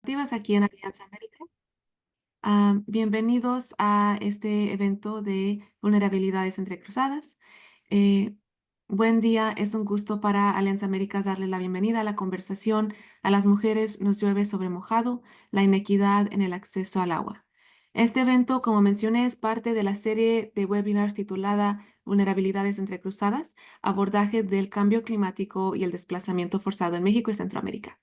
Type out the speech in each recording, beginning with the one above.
Aquí en Alianza América. Bienvenidos a este evento de vulnerabilidades entrecruzadas. Eh, Buen día, es un gusto para Alianza Américas darle la bienvenida a la conversación A las mujeres nos llueve sobre mojado, la inequidad en el acceso al agua. Este evento, como mencioné, es parte de la serie de webinars titulada Vulnerabilidades entrecruzadas, abordaje del cambio climático y el desplazamiento forzado en México y Centroamérica.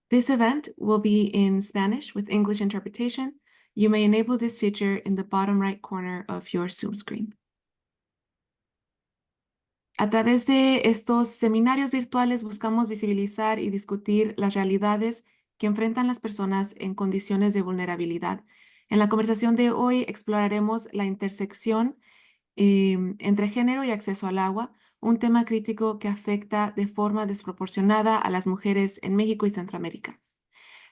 This event will be in Spanish with English interpretation. You may enable this feature in the bottom right corner of your Zoom screen. A través de estos seminarios virtuales buscamos visibilizar y discutir las realidades que enfrentan las personas en condiciones de vulnerabilidad. En la conversación de hoy exploraremos la intersección entre género y acceso al agua, un tema crítico que afecta de forma desproporcionada a las mujeres en México y Centroamérica.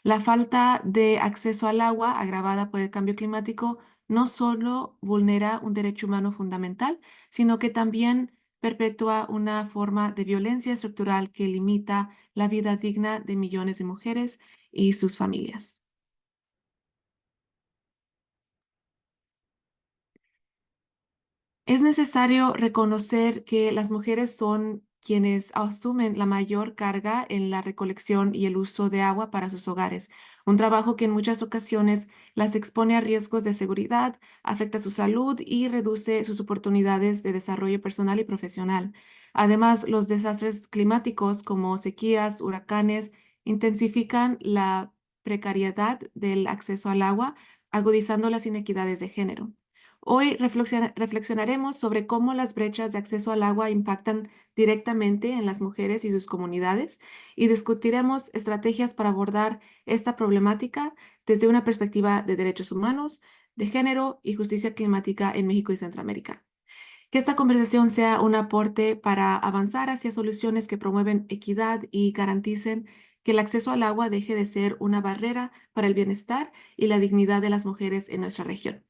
La falta de acceso al agua, agravada por el cambio climático, no solo vulnera un derecho humano fundamental, sino que también perpetúa una forma de violencia estructural que limita la vida digna de millones de mujeres y sus familias. Es necesario reconocer que las mujeres son quienes asumen la mayor carga en la recolección y el uso de agua para sus hogares, un trabajo que en muchas ocasiones las expone a riesgos de seguridad, afecta su salud y reduce sus oportunidades de desarrollo personal y profesional. Además, los desastres climáticos como sequías, huracanes, intensifican la precariedad del acceso al agua, agudizando las inequidades de género. Hoy reflexionaremos sobre cómo las brechas de acceso al agua impactan directamente en las mujeres y sus comunidades y discutiremos estrategias para abordar esta problemática desde una perspectiva de derechos humanos, de género y justicia climática en México y Centroamérica. Que esta conversación sea un aporte para avanzar hacia soluciones que promueven equidad y garanticen que el acceso al agua deje de ser una barrera para el bienestar y la dignidad de las mujeres en nuestra región.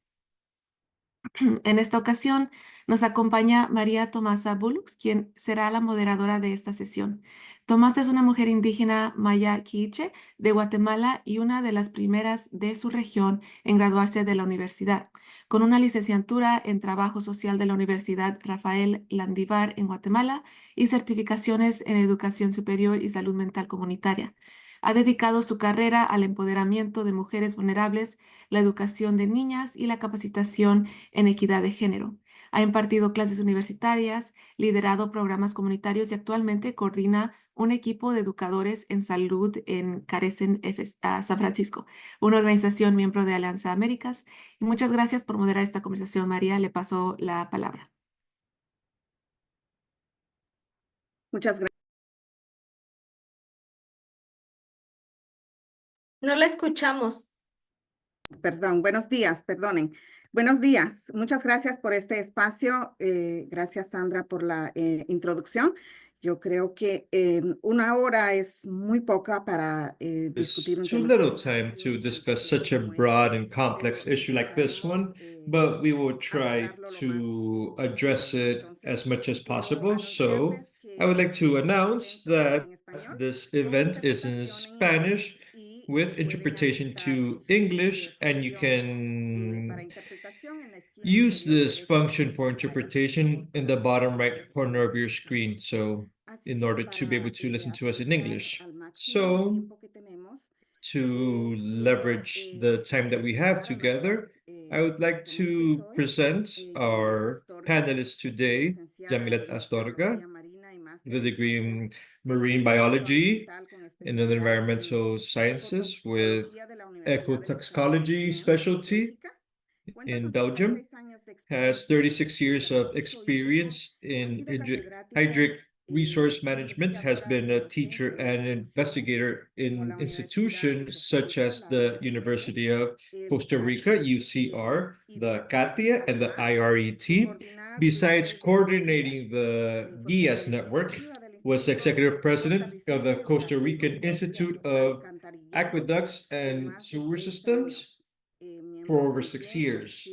En esta ocasión nos acompaña María Tomasa Bulux, quien será la moderadora de esta sesión. Tomasa es una mujer indígena maya quiche de Guatemala y una de las primeras de su región en graduarse de la universidad, con una licenciatura en Trabajo Social de la Universidad Rafael Landívar en Guatemala y certificaciones en Educación Superior y Salud Mental Comunitaria. Ha dedicado su carrera al empoderamiento de mujeres vulnerables, la educación de niñas y la capacitación en equidad de género. Ha impartido clases universitarias, liderado programas comunitarios y actualmente coordina un equipo de educadores en salud en Carecen, San Francisco, una organización miembro de Alianza Américas. Y muchas gracias por moderar esta conversación, María. Le paso la palabra. Muchas gracias. No la escuchamos. Perdón, buenos días, perdonen. Buenos días, muchas gracias por este espacio. Gracias, Sandra, por la introducción. Yo creo que una hora es muy poca para discutir un Too tema little time to discuss such a broad and complex issue like this one, but we will try to address it as much as possible. So I would like to announce that this event is in Spanish with interpretation to English, and you can use this function for interpretation in the bottom right corner of your screen. So in order to be able to listen to us in English. So to leverage the time that we have together, I would like to present our panelists today, Jamilat Astorga, with a degree in marine biology and in environmental sciences with ecotoxicology specialty in Belgium, has 36 years of experience in hydric resource management, has been a teacher and investigator in institutions such as the University of Costa Rica, UCR, the CATIA, and the IRET. Besides coordinating the GIAS network, was executive president of the Costa Rican Institute of Aqueducts and Sewer Systems for over 6 years,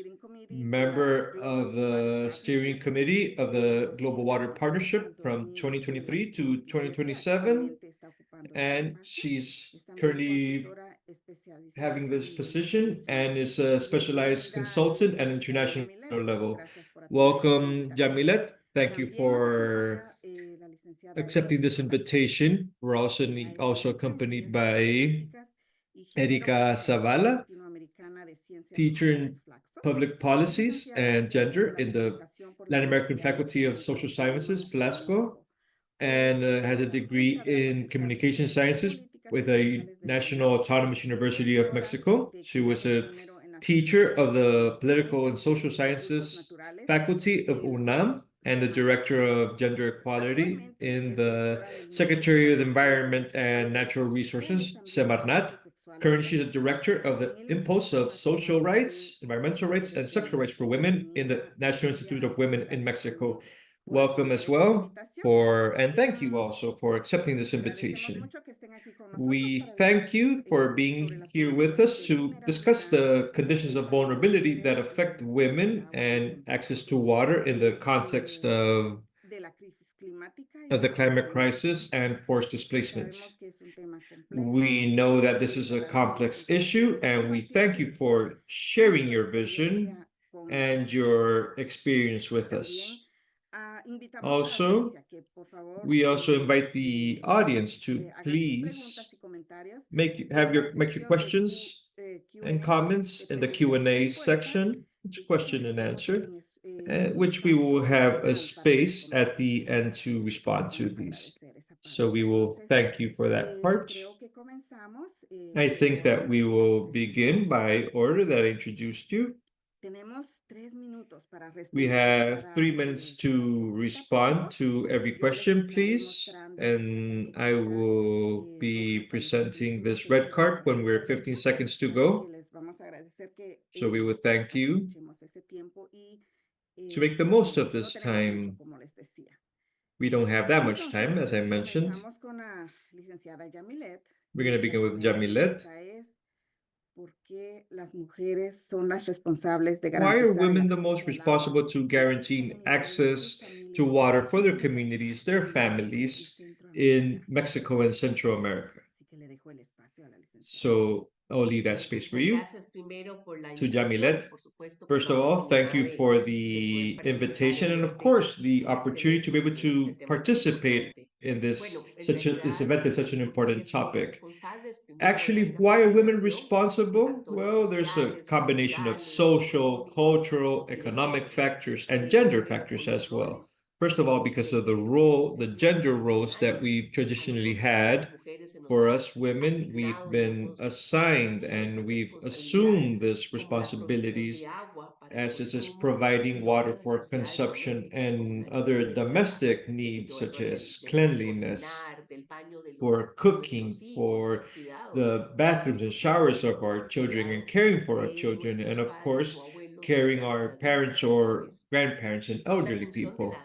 member of the steering committee of the Global Water Partnership from 2023 to 2027, and she's currently having this position and is a specialized consultant at international level. Welcome, Jamilet. Thank you for accepting this invitation. We're also accompanied by Erika Zavala, teacher in public policies and gender in the Latin American Faculty of Social Sciences, FLASCO, and has a degree in communication sciences with the National Autonomous University of Mexico. She was a teacher of the political and social sciences faculty of UNAM and the director of gender equality in the Secretary of the Environment and Natural Resources, Semarnat. Currently, she's a director of the Impulse of Social Rights, Environmental Rights, and Sexual Rights for Women in the National Institute of Women in Mexico. Welcome as well and thank you also for accepting this invitation. We thank you for being here with us to discuss the conditions of vulnerability that affect women and access to water in the context of the climate crisis and forced displacement. We know that this is a complex issue, and we thank you for sharing your vision and your experience with us. Also, we also invite the audience to please make your questions and comments in the Q&A section, question and answer, which we will have a space at the end to respond to these. So we will thank you for that part. I think that we will begin by order that I introduced you. We have 3 minutes to respond to every question, please. And I will be presenting this red card when we're 15 seconds to go. So we would thank you to make the most of this time. We don't have that much time, as I mentioned. We're going to begin with Jamilet. Why are women the most responsible to guaranteeing access to water for their communities, their families in Mexico and Central America? So I'll leave that space for you. To Jamilet. First of all, thank you for the invitation and, of course, the opportunity to be able to participate in this event is such an important topic. Actually, why are women responsible? Well, there's a combination of social, cultural, economic factors, and gender factors as well. First of all, because of the gender roles that we've traditionally had. For us women, we've been assigned and we've assumed this responsibilities as such as providing water for consumption and other domestic needs such as cleanliness, for cooking, for the bathrooms and showers of our children and caring for our children, and of course, caring our parents or grandparents and elderly people.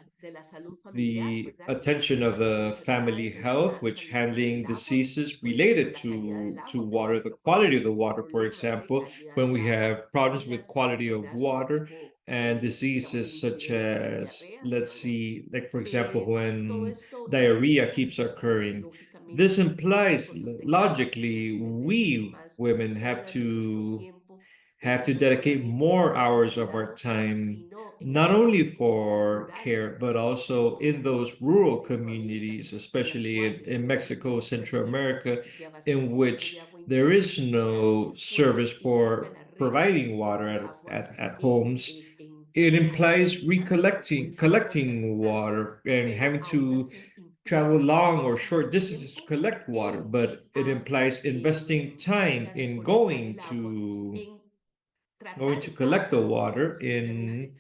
The attention of the family health, which handling diseases related to water, the quality of the water, for example, when we have problems with quality of water and diseases such as, let's see, like for example, when diarrhea keeps occurring, this implies logically we women have to dedicate more hours of our time, not only for care, but also in those rural communities, especially in Mexico, Central America, in which there is no service for providing water at homes. It implies collecting water and having to travel long or short distances to collect water, but it implies investing time in going to collect the water in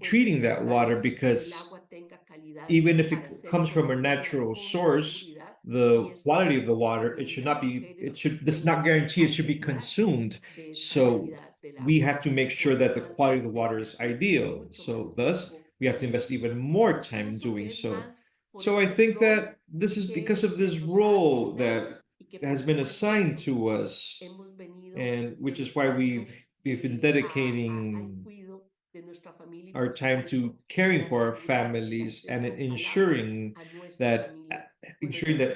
treating that water, because even if it comes from a natural source, the quality of the water, this is not guaranteed it should be consumed. So we have to make sure that the quality of the water is ideal. So thus we have to invest even more time in doing so. So I think that this is because of this role that has been assigned to us, and which is why we've been dedicating our time to caring for our families and that ensuring that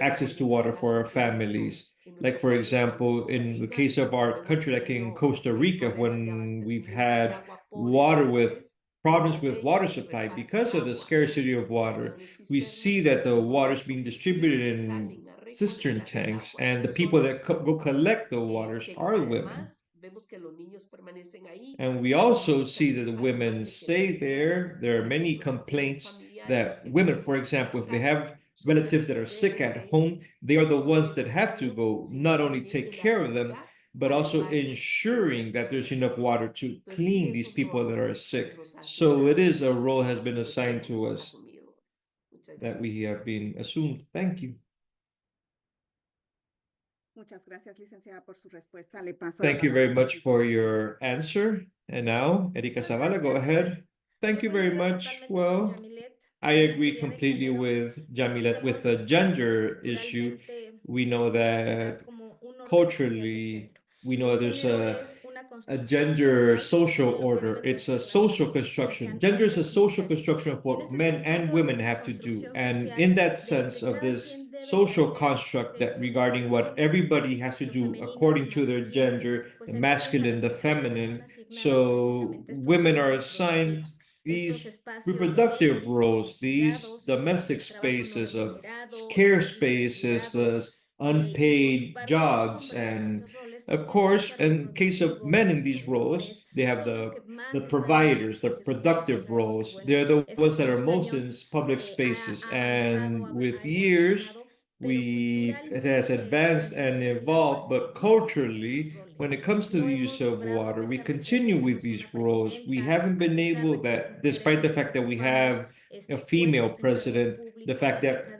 access to water for our families. Like for example, in the case of our country, like in Costa Rica, when we've had water with problems with water supply because of the scarcity of water, we see that the water is being distributed in cistern tanks, and the people that go collect the waters are women. And we also see that the women stay there. There are many complaints that women, for example, if they have relatives that are sick at home, they are the ones that have to go not only take care of them, but also ensuring that there's enough water to clean these people that are sick. So it is a role has been assigned to us that we have been assumed. Thank you. Muchas gracias, licenciada, por su respuesta. Le paso la Thank you very palabra a la much for licenciada your Erika answer. And now, Erika Muchas Zavala, go gracias. ahead. Pues Thank yo you very coincido much. totalmente con Well, Yamilet. I En agree la teoría de completely género with Jamilet with the conocemos gender issue. culturalmente We know como sociedad that como un orden social de culturally, género. we El know there's género es una a construcción gender social social de lo que order. deben de It's a ser social rasgos, ya construction. sean Gender is a hombres o social mujeres. construction of Y en what ese men and sentido, women esta have to do. construcción And social in that de sense que of cada this quien debe de social hacer construct that según su regarding what género, everybody has to lo do femenino, lo according to their masculino, gender, pues the entonces a masculine, las the mujeres son feminine. asignadas So precisamente estos women are roles assigned reproductivos, estos these espacios reproductive domésticos roles, y these cuidados, domestic el trabajo no spaces of remunerado, los scarce servicios de spaces, cuidados, the y por su unpaid parte los jobs. hombres en And estos roles pues of tienen que course, ser in case of reproductivos, men in los these roles, proveedores, they have son los que the más están en las providers, the espacios públicos. Ya productive sabemos que, roles. bueno, They're the esto ones that con are los most in años public ha spaces. avanzado, And ha with years, evolucionado, pero it has culturalmente advanced el and uso del agua evolved, but seguimos con estos culturally, when roles. it comes to No the hemos use of logrado a water, we pesar de que hoy continue with tenemos these una roles. We presidenta, haven't a been pesar able de que las that, mujeres despite the fact that we ocupamos have a female puestos en cargos president, públicos en la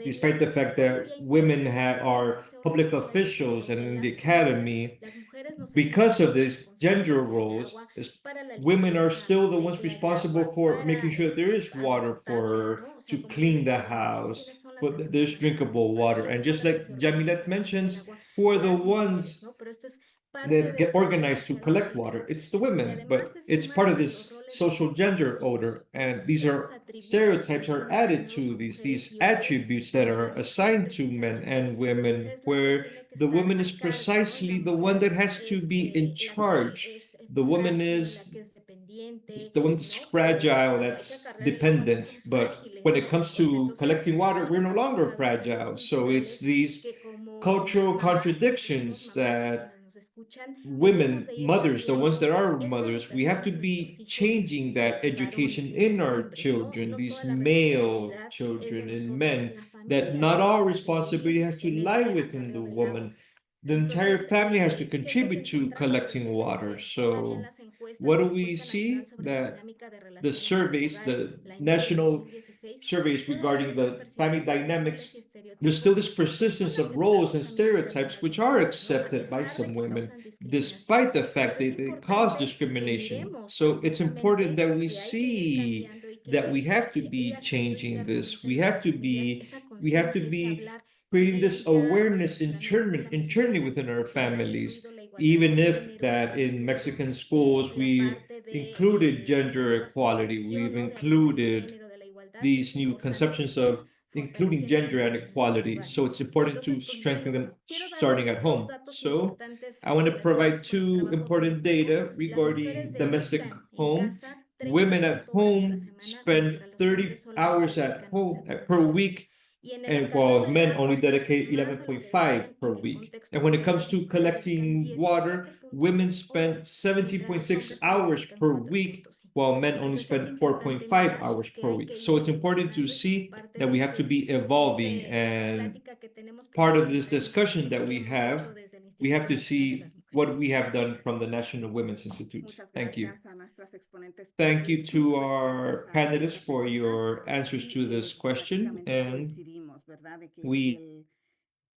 despite academia, the fact that todavía women en are este orden public social de officials género and y en in the las familias, academy, las mujeres nos because of encargamos this gender responsablemente del roles, agua para la women are limpieza, still the de ones que haya responsible agua for para making sure that there is agua water potable, for ¿no? O sea, to como clean dices, the ¿quiénes house, son las que but se there's encargan de drinkable limpiar? water. And ¿Quiénes son just las que like se ocupan de Jamilet proveer el mentions, agua? who are the Las mujeres, ones ¿no? Pero esto es parte that de get este orden organized to social de collect water? género. It's the Y women, además but es it's part sumar of a los this roles social gender distintivos, order. ¿no? And these Estos are atributos que stereotypes nos are son added asignados to a mujeres these y hombres attributes that are derivados de que assigned to men precisamente and pues women, es la que where tiene que the estar woman a is cargo, ¿no? La precisely the one mujer that has to es be in la que charge. es The woman frágil, la is que es dependiente, the one that's ¿no? fragile, Cuando hay que that's acarrear el agua no dependent. son But when frágiles, it comes pues to entonces collecting water, son we're no estas longer contradicciones fragile. So it's culturales these que como cultural mamás, las que somos contradictions mamás y that quienes nos escuchan, debemos women, de ir mothers, the ones cambiando that are esa mothers, we have educación to a nuestros be hijos changing de that varones, education de in los our hombres, ¿no? children, No these toda la male responsabilidad es de children and nosotras, men, la that familia not all debe de intervenir responsibility has to en lie este within the acarreo del agua. woman. The entire Entonces, family has to ¿qué es lo que contribute to encontramos? collecting Decirles water. que todavía en So, las what encuestas, do la we encuesta nacional see? sobre la That dinámica de the relaciones en los surveys, hogares, the la INEGI de national 2016, surveys todavía regarding the family persisten ciertos roles dynamics, y there's still estereotipos this que son persistence of roles aceptados and también por stereotypes algunas which are mujeres, ¿no? A accepted by pesar de some que women, causan discriminación. despite the Por fact eso es they cause importante que discrimination. miremos So it's important precisamente that we que hay que ir see cambiando y that que we have to be las familias changing this. realmente nuestras familias, esa We have to conciencia, ese be hablar, si creating bien this ya awareness revolucionamos con la internally física, within our se ha families. incluido la igualdad de Even if género, se ha that in incluido Mexican schools la we've parte de included esta gender nueva equality, concepción, we've ¿no? De hablar del included género, de la igualdad, es these new importante conceptions seguir of including gender fortaleciéndolos and en nuestros equality. So hogares. it's important to Entonces, pues strengthen bueno, them quiero starting darles at dos home. datos So importantes I want to provide relacionados con el two trabajo important doméstico. data Las mujeres regarding domestic dedican en home. casa Women at 38 horas a la home semana, spend mientras los hombres 30 hours solamente at dedican home per 11.6. week, Y en el and acarreo while del men only agua es dedicate más a lo que dedican 11.5 per en el week. contexto And when it laboral. comes Las to mujeres dedican collecting water, women 17.6 spend horas, mientras los 17.6 hombres solo hours dedican per week, 4.5. while men only Entonces es spend importante 4.5 mirar hours que per hay week. que So ir it's important to evolucionando y see parte that de we have to be evolving, esta and plática que tenemos part of platicado this sabemos discussion that que we hemos hecho have, desde el we have Instituto to Nacional de see las what Mujeres. we have done Gracias. from the National Women's Institute. Muchas Thank you. gracias a nuestras exponentes por Thank you sus to respuestas our a panelists esta for pregunta your answers y to this question. prácticamente And coincidimos, ¿verdad? De que we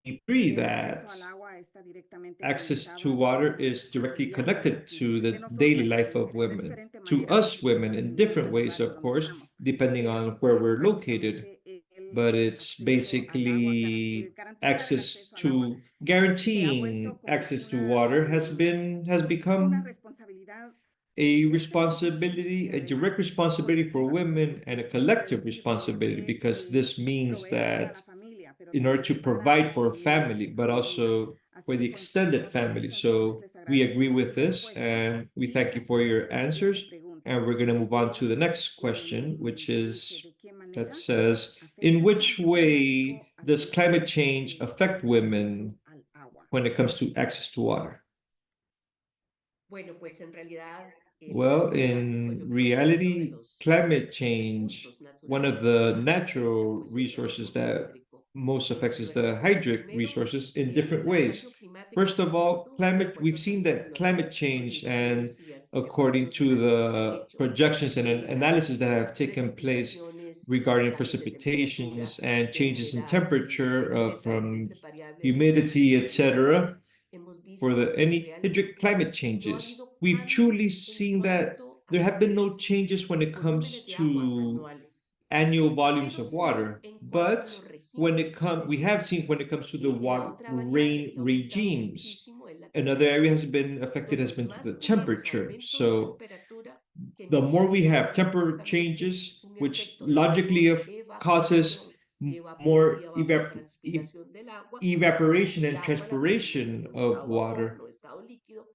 agree el acceso that al agua está directamente access to conectado al water is directly cotidiano de connected las to vidas, de the daily nosotras las life of mujeres, de women, diferente to manera, por us supuesto, women in dependiendo different del ways, lugar en of donde course, estamos, depending on pero where we're located. prácticamente But el it's acceso al agua, basically garantizar el access acceso al agua to se ha guaranteeing vuelto como access to water has become una responsabilidad a responsibility, a direct responsibility for women and a collective responsibility, because this means that in order to provide for a family, but also for the extended family. So we agree with this and we thank you for your answers. And we're going to move on to the next question, which is that says, in which way does climate change affect women when it comes to access to water? Well, in reality, climate change, one of the natural resources that most affects is the hydric resources in different ways. First of all, we've seen that climate change, and according to the projections and analysis that have taken place regarding precipitations and changes in temperature from humidity, etc., for any hydric climate changes, we've truly seen that there have been no changes when it comes to annual volumes of water. But we have seen when it comes to the rain regimes, another area has been affected has been the temperature. So the more we have temperature changes, which logically causes more evaporation and transpiration of water.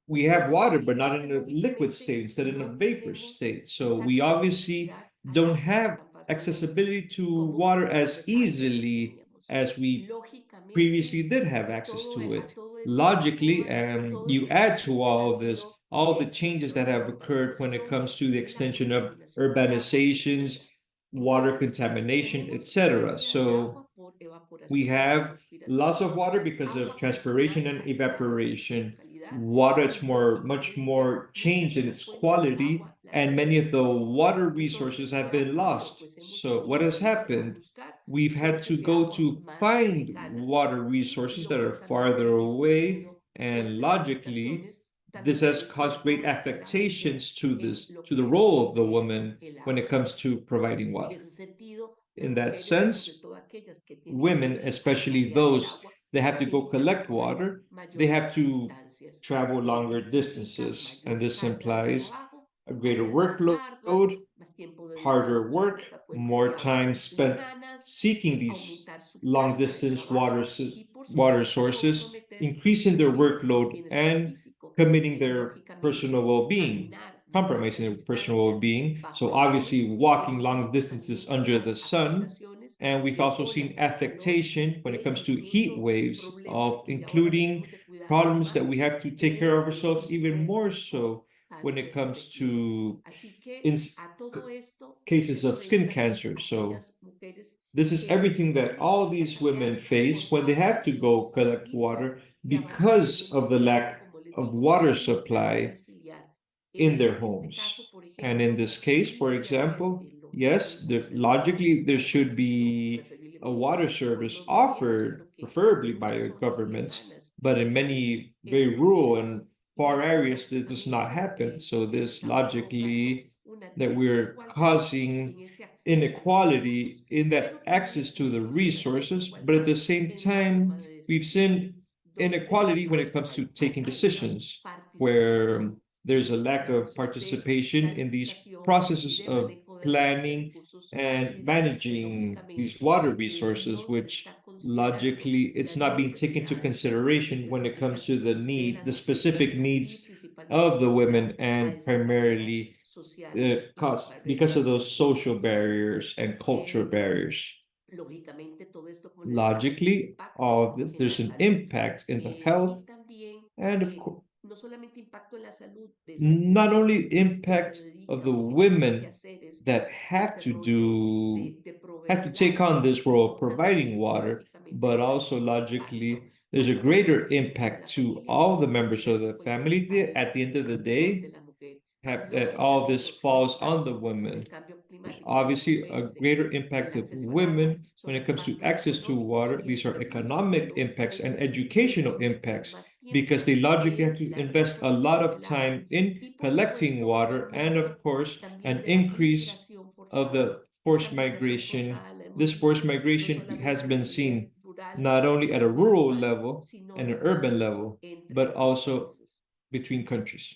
We have water, but not in a liquid state, instead in a vapor state. So we obviously don't have accessibility to water as easily as we previously did have access to it. Logically, and you add to all of this, all the changes that have occurred when it comes to the extension of urbanizations, water contamination, etc. So we have loss of water because of transpiration and evaporation. Water is much more changed in its quality, and many of the water resources have been lost. So what has happened? We've had to go to find water resources that are farther away, and logically, this has caused great affectations to the role of the woman when it comes to providing water. In that sense, women, especially those that have to go collect water, they have to travel longer distances, and this implies a greater workload, harder work, more time spent seeking these long distance water sources, increasing their workload and committing their personal well-being, compromising their personal well-being. So obviously walking long distances under the sun. And we've also seen affectation when it comes to heat waves, of including problems that we have to take care of ourselves even more so when it comes to in cases of skin cancer. So this is everything that all these women face when they have to go collect water because of the lack of water supply in their homes. And in this case, for example, yes, logically there should be a water service offered, preferably by governments, but in many very rural and far areas, that does not happen. So this logically that we're causing inequality in that access to the resources, but at the same time, we've seen inequality when it comes to taking decisions, where there's a lack of participation in these processes of planning and managing these water resources, which logically it's not being taken into consideration when it comes to the specific needs of the women, and primarily because of those social barriers and cultural barriers. Logically, all of this, there's an impact in the health and of course not only impact of the women that have to take on this role of providing water, but also logically there's a greater impact to all the members of the family. At the end of the day, have that all this falls on the women. Obviously, a greater impact of women when it comes to access to water. These are economic impacts and educational impacts, because they logically have to invest a lot of time in collecting water, and of course, an increase of the forced migration. This forced migration has been seen not only at a rural level and an urban level, but also between countries.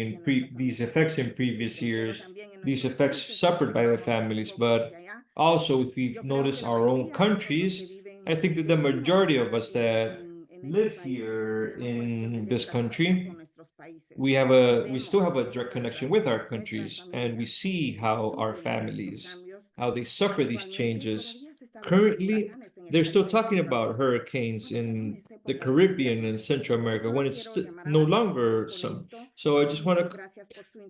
these effects in previous years, these effects suffered by the families, but also if we've noticed our own countries, I think that the majority of us that live here in this country, we still have a direct connection with our countries, and we see how our families, how they suffer these changes. Currently, they're still talking about hurricanes in the Caribbean and Central America when it's no longer some. So I just want to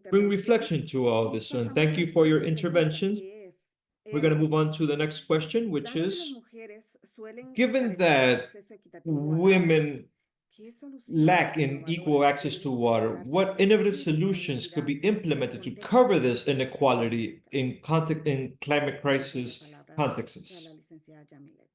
bring reflection to all this, and thank you for your intervention. We're going to move on to the next question, which is, given that women lack in equal access to water, what innovative solutions could be implemented to cover this inequality in climate crisis contexts?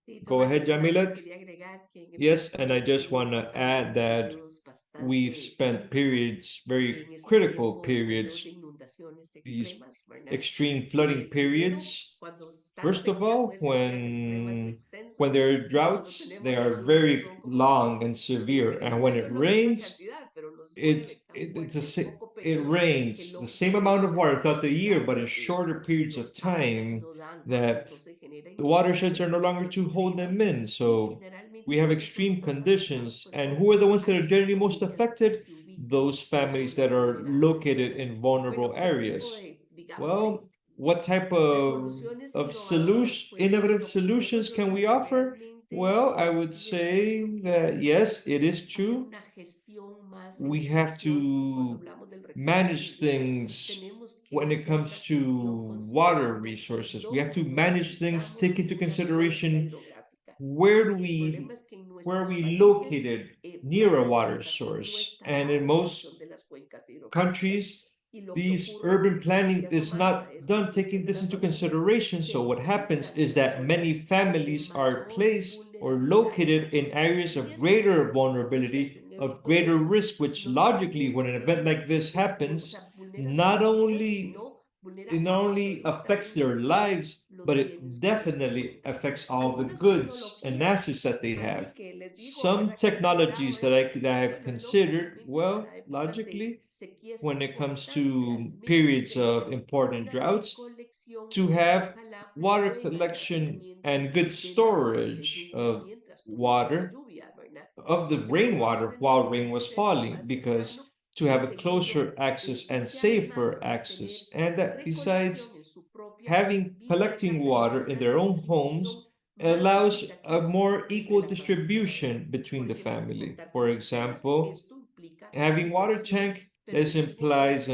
Sí, Go Tomás, ahead, yo nada más Jamilet. quería agregar que en Yes, efecto and I just sí want hemos to add tenido that periodos we've bastante spent periods, very en este critical tiempo, periodos de periods, inundaciones these extremas, ¿verdad? extreme flooding Primero, periods. cuando están las First of sequías, son all, sequías extremas y when extensas, there are y cuando droughts, they tenemos are las lluvias very son como long and severe, and when dependiendo it de la misma rains, cantidad, pero nos it's llueve tan it, it's fuerte en poco it periodo que rains the same amount of water throughout the year, but in shorter periods los of cauces time no dan, that entonces genera the watersheds are inundaciones no longer to hold them extremas in. y So we generalmente have cuando esto no extreme pasa de verdad, conditions, pues and son who are the ones that are generally most familias que affected? se ubican Those en families zonas that are vulnerables, located ¿verdad? in vulnerable Bueno, ¿qué tipo areas. de, digamos, Well, what type de soluciones of innovadoras? Pues innovative lo que pienso solutions yo can que we offer? realmente Well, I would sí está viendo say que hay that que yes, it is hacer true. una gestión más en We have dimensión cuando to hablamos del recurso manage hídrico. things Tenemos que when it hacer comes una gestión to water considerando resources. We have to dónde nos manage things, take ubicamos into en una cuenca consideration hidrográfica. where Y el problema es que en are nuestros we países located la near a water planificación no source. está And in dada en most función de las cuencas hidrográficas. countries, Y lo que these ocurre, urban como planning decía is Tomás, a not done taking this muchas into familias consideration. se So what happens ubican is en that many zonas de families are mayor placed or vulnerabilidad, de located in mayor areas of riesgo, greater debido a que vulnerability, un of evento de greater estos risk, which no logically, when solamente an event like this o happens, sea, vulnera su not vida, only sino vulnera it not only affects their absolutamente lives, los but it bienes con los que definitely cuentan. affects all the Algunas goods and tecnologías, assets that they así have. que les digo, Some ¿verdad? Que han generado technologies that es, I've bueno, considered, lógicamente well, para épocas de logically, sequía es when it comes importante al to menos periods tener of important una droughts, recolección to y have ojalá un water buen collection almacenamiento and good del agua de storage lluvia of mientras tuvimos la water, lluvia, ¿verdad? of the Donde podamos rainwater tener while un rain was acceso falling, más because cercano to y have a seguro closer access and y además safer al tener access. And that recolección besides en su propia having collecting vivienda water in permite una their own distribución homes más allows a equitativa more entre equal la familia, ¿verdad? distribution between Por the ejemplo, family. contar con For cisternas, example, esto implica having water inversión, tank, pero this es un poco implies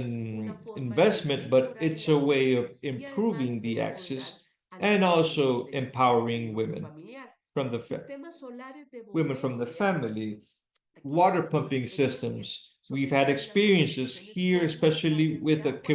una an forma de investment, but mejorar it's el a way acceso of y además improving de the empoderar access a las and mujeres also del empowering núcleo women familiar. from Sistemas solares de women from bombeo the de agua. family. Aquí Water hemos tenido pumping experiencias, systems. We've sobre had todo en las experiences urbanizaciones here, con especially montañas de with agua que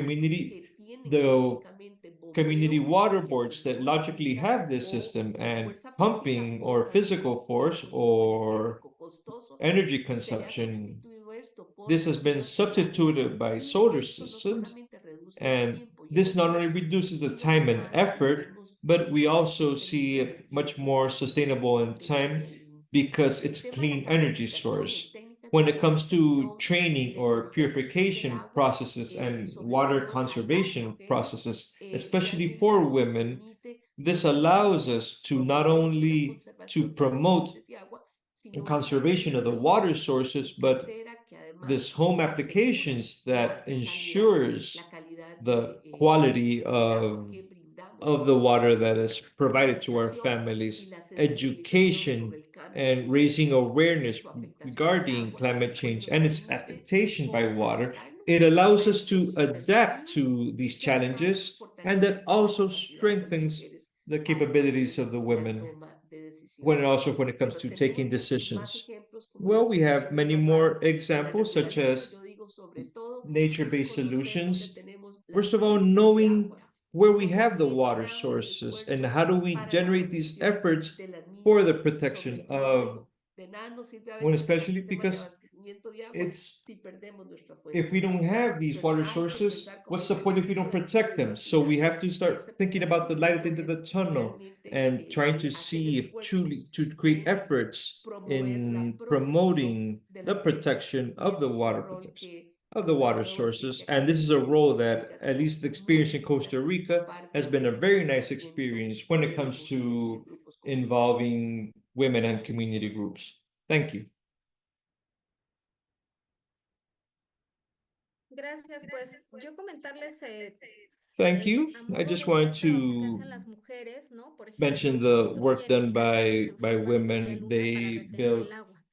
tienen the lógicamente community bombeo water que boards that funciona logically ¿verdad? have this O system, and fuerza física pumping o or también physical force consumo or energético costoso energy y se le ha consumption. sustituido esto por This has been energías solares substituted by y solar esto no systems, solamente reduce el and tiempo y el this not only esfuerzo, reduces the sino time and además effort, tenemos but we mayor also see sostenibilidad en el it much tiempo more sustainable in time el, because el it's a tema de la clean energy capacitación en source. técnicas de When it comes to purificación, training de or conservación del purification agua, processes and sobre water todo a las conservation mujeres, processes, especially realmente for nos women, permite this no allows solamente us to not promover una only to conservación de las promote fuentes de agua, sino esta conservation of the water purificación sources, but casera que además this home asegura applications that la ensures calidad the quality del agua que brindamos a of the nuestros water hogares. that is provided to our Educación y families, la sensibilización sobre education, el cambio and raising climático y awareness su afectación al regarding agua, climate pues change nos and its permite affectation by water. adaptarnos It allows a us to estos adapt desafíos to these y además challenges, and that fortalecemos la also capacidad de las strengthens mujeres the para capabilities también of the la women toma de when decisiones. it comes Bueno, to tenemos taking muchos más decisions. ejemplos como Well, las we have soluciones many basadas more en la examples, such naturaleza. as Yo digo sobre todo es nature-based conocer dónde solutions. tenemos las First of all, fuentes de knowing agua where y we cómo have the water coordinamos sources and esfuerzos how do we para la generate these protección efforts de las for the mismas. Sobre protection of, todo, de nada nos sirve a when veces tener especially sistemas de because abastecimiento de agua it's si perdemos nuestra if fuente we de don't agua. have these Entonces water hay que sources, empezar con what's ese the point if we ejercicio don't de protect them? So we problematizar have to y ese start thinking about the pensamiento. light at the Esto end of the es tunnel realmente and trying to hacer see if truly esfuerzos to create en efforts promover la in protección promoting de the las fuentes. protection Y of the eso es un water rol protection que of the me water atrevo a decir que sources. acá And en this is a Costa Rica, role Costa that, Rica ha at sido least the muy experience in linda Costa por Rica, has parte been a del very nice empoderamiento experience when it de las comes mujeres y de to grupos comunitarios. involving women and community groups. Thank you. Gracias, pues yo comentarles Thank you. I just wanted to mention the work done by women. They build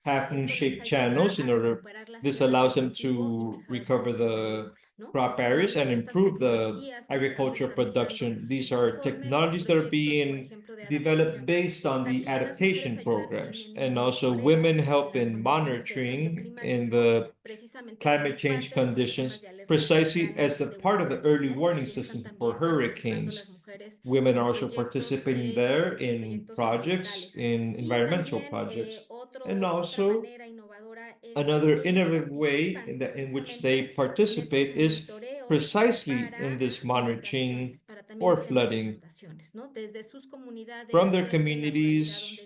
half moon shaped channels in order this allows them to recover the crop areas and improve the agricultural production. These are technologies that are being developed based on the adaptation programs, and also women help in monitoring in the climate change conditions precisely as the part of the early warning system for hurricanes. Women are also participating there in projects, in environmental projects, and also another innovative way in which they participate is precisely in this monitoring or flooding from their communities,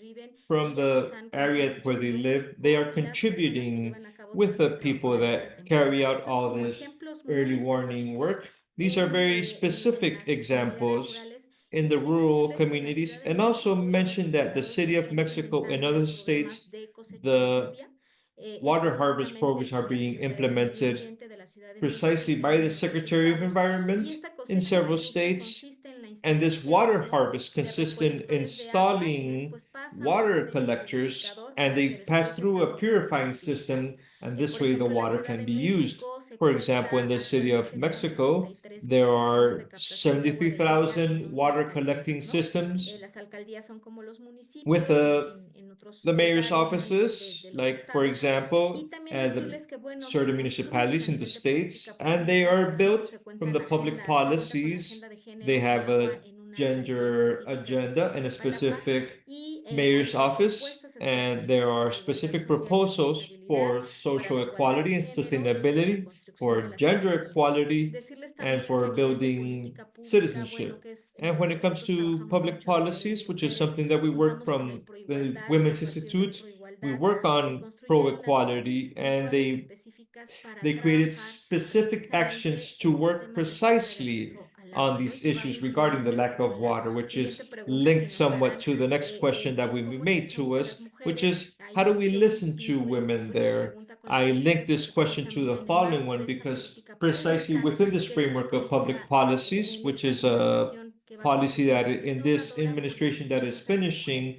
from the area where they live. They are contributing with the people that carry out all this early warning work. These are very specific examples in the rural communities, and also mention that the city of Mexico and other states, the water harvest programs are being implemented precisely by the Secretary of Environment in several states. And this water harvest consists in installing water collectors, and they pass through a purifying system, and this way the water can be used. For example, in the city of Mexico, there are 73,000 water collecting systems with the mayor's offices, like for example, the certain municipalities in the states, and they are built from the public policies. They have a gender agenda and a specific mayor's office, and there are specific proposals for social equality and sustainability, for gender equality, and for building citizenship. And when it comes to public policies, which is something that we work from the Women's Institute, we work on pro-equality, and they created specific actions to work precisely on these issues regarding the lack of water, which is linked somewhat to the next question that we made to us, which is how do we listen to women there? I link this question to the following one because precisely within this framework of public policies, which is a policy that in this administration that is finishing,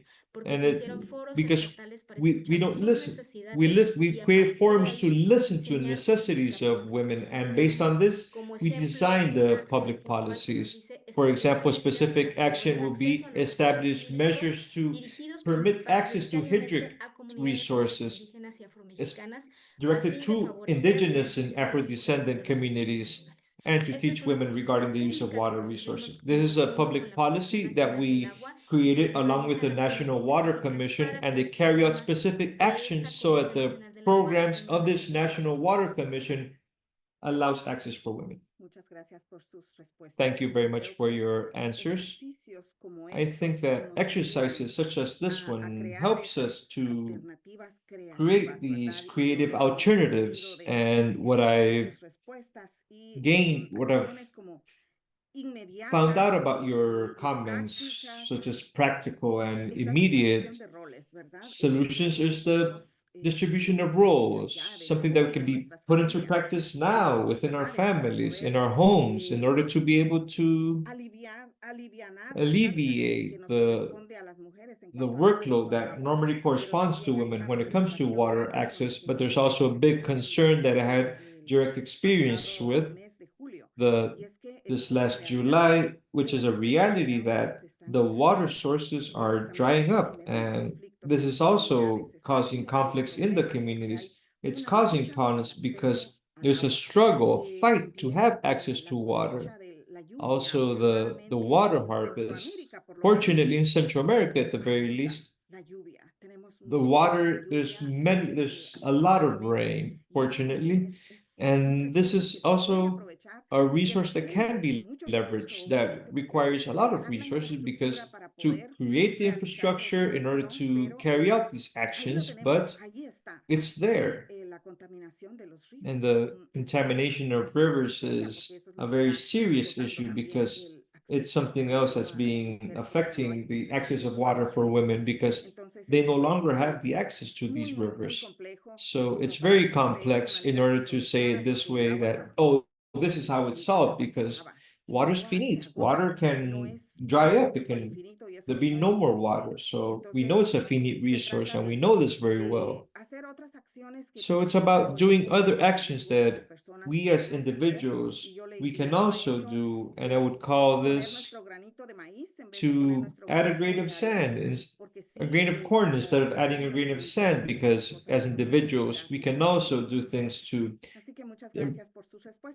and it because we don't listen. We create forums to listen to necessities of women, and based on this, we design the public policies. For example, specific action will be establish measures to permit access to hydric resources is directed to indigenous and Afro-descendant communities and to teach women regarding the use of water resources. This is a public policy that we created along with the National Water Commission, and they carry out specific actions so that the programs of this National Water Commission allows access for women. Thank you very much for your answers. I think that exercises such as this one helps us to create these creative alternatives, and what I've found out about your comments, such as practical and immediate solutions, is the distribution of roles, something that can be put into practice now within our families, in our homes, in order to be able to alleviate the workload that normally corresponds to women when it comes to water access. But there's also a big concern that I had direct experience with this last July, which is a reality that the water sources are drying up, and this is also causing conflicts in the communities. It's causing problems because there's a struggle, a fight to have access to water. Also, the water harvest. Fortunately, in Central America, at the very least, the water, there's a lot of rain, fortunately, and this is also a resource that can be leveraged that requires a lot of resources because to create the infrastructure in order to carry out these actions, but it's there. And the contamination of rivers is a very serious issue because it's something else that's being affecting the access of water for women because they no longer have the access to these rivers. So it's very complex in order to say it this way that, oh, this is how it's solved because water's finite. Water can dry up. There'll be no more water. So we know it's a finite resource, and we know this very well. So it's about doing other actions that we as individuals, we can also do, and I would call this to add a grain of sand, a grain of corn instead of adding a grain of sand, because as individuals, we can also do things to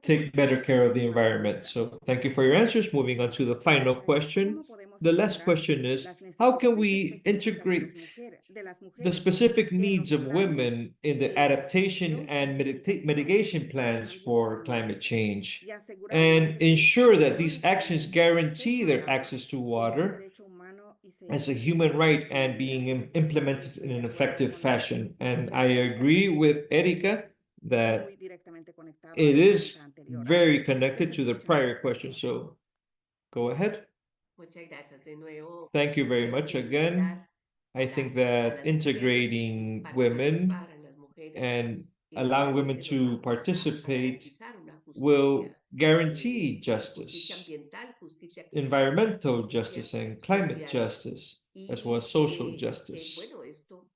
take better care of the environment. So thank you for your answers. Moving on to the final question. The last question is, how can we integrate the specific needs of women in the adaptation and mitigation plans for climate change, and ensure that these actions guarantee their access to water as a human right and being implemented in an effective fashion? And I agree with Erika that it is very connected to the prior question. So go ahead. Thank you very much again. I think that integrating women and allowing women to participate will guarantee justice, environmental justice and climate justice, as well as social justice.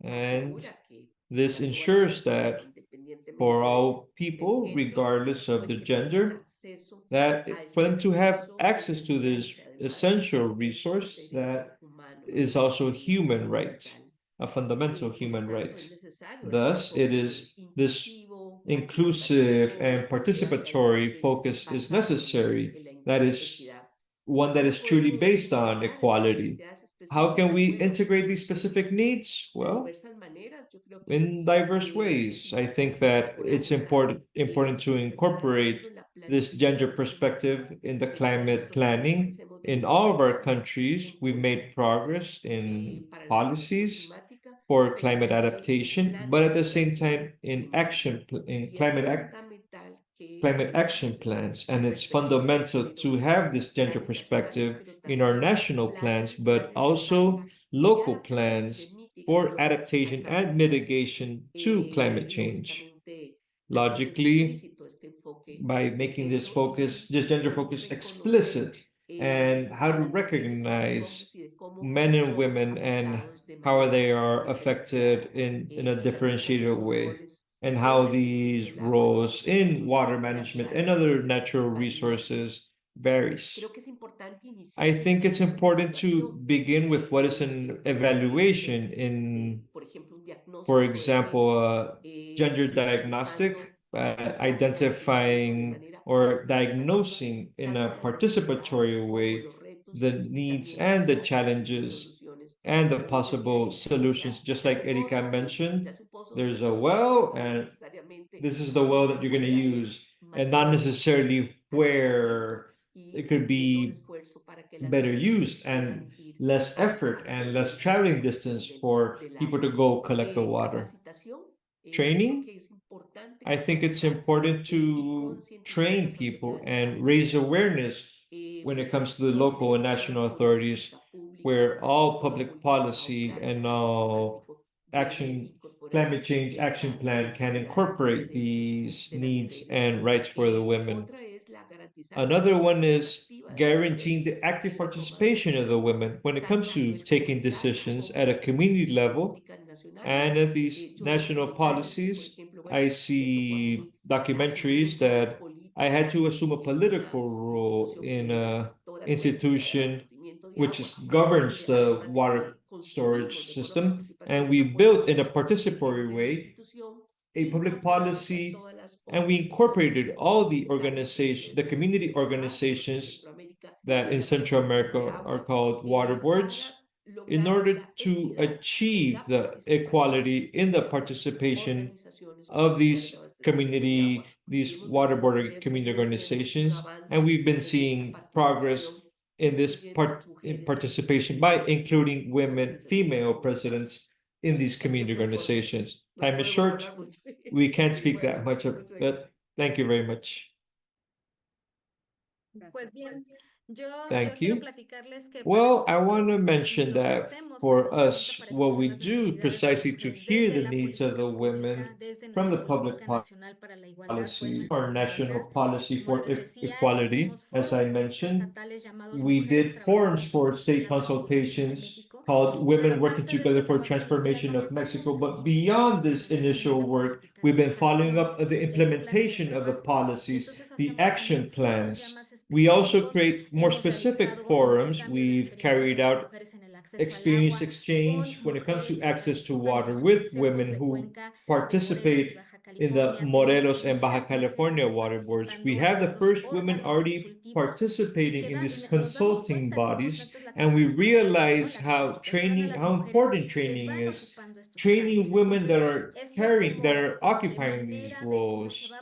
And this ensures that for all people, regardless of their gender, that for them to have access to this essential resource that is also a human right, a fundamental human right. Thus, it is this inclusive and participatory focus is necessary. That is one that is truly based on equality. How can we integrate these specific needs? Well, in diverse ways. I think that it's important to incorporate this gender perspective in the climate planning. In all of our countries, we've made progress in policies for climate adaptation, but at the same time in climate action plans. And it's fundamental to have this gender perspective in our national plans, but also local plans for adaptation and mitigation to climate change. Logically, by making this gender focus explicit, and how to recognize men and women and how they are affected in a differentiated way, and how these roles in water management and other natural resources varies. I think it's important to begin with what is an evaluation in, for example, gender diagnostic, identifying or diagnosing in a participatory way the needs and the challenges and the possible solutions. Just like Erika mentioned, there's a well, and this is the well that you're going to use, and not necessarily where it could be better used and less effort and less traveling distance for people to go collect the water. Training, I think it's important to train people and raise awareness when it comes to the local and national authorities, where all public policy and all climate change action plan can incorporate these needs and rights for the women. Another one is guaranteeing the active participation of the women when it comes to taking decisions at a community level and at these national policies. I see documentaries that I had to assume a political role in a institution which governs the water storage system, and we built in a participatory way a public policy, and we incorporated all the community organizations that in Central America are called water boards, in order to achieve the equality in the participation of these water board community organizations. And we've been seeing progress in this in participation by including female presidents in these community organizations. Time is short. We can't speak that much of it. Thank you very much. Gracias. Thank you. Well, I want to mention that for us, what we do precisely to hear the needs of the women from the public policy, our national policy for equality, as I mentioned, we did forums for state consultations called Women Working Together for Transformation of Mexico. But beyond this initial work, we've been following up the implementation of the policies, the action plans. We also create more specific forums. We've carried out experience exchange when it comes to access to water with women who participate in the Morelos and Baja California water boards. We have the first women already participating in these consulting bodies, and we realize how important training is. Training women that are occupying these roles.